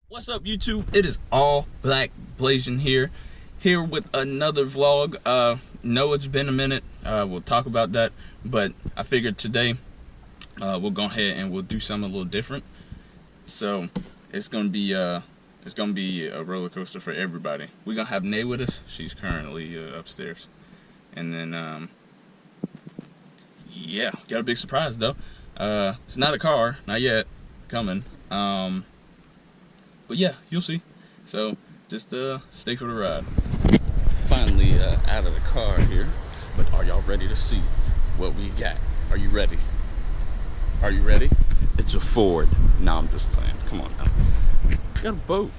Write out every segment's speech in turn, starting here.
What's up, YouTube? It is AllblackBlasian here with another vlog. No, it's been a minute. We'll talk about that, but I figured today we'll go ahead and we'll do something a little different. So it's gonna be a roller coaster for everybody. We're gonna have Nay with us. She's currently upstairs, and then yeah, got a big surprise though. It's not a car, not yet, coming. But yeah, you'll see. So just stay for the ride. Finally out of the car here, but are y'all ready to see what we got? Are you ready? Are you ready? It's a Ford. No, I'm just playing. Come on now. We got a boat.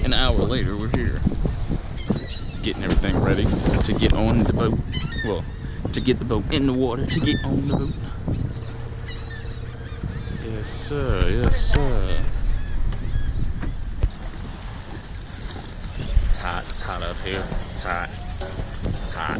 An hour later, we're here, getting everything ready to get on the boat. Well, to get the boat in the water, to get on the boat. Yes, sir. Yes, sir. It's hot. It's hot up here. It's hot. Hot.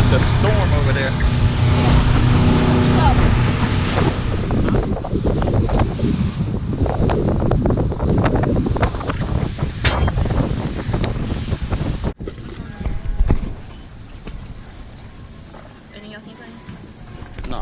The storm over there. Anything else you need? No.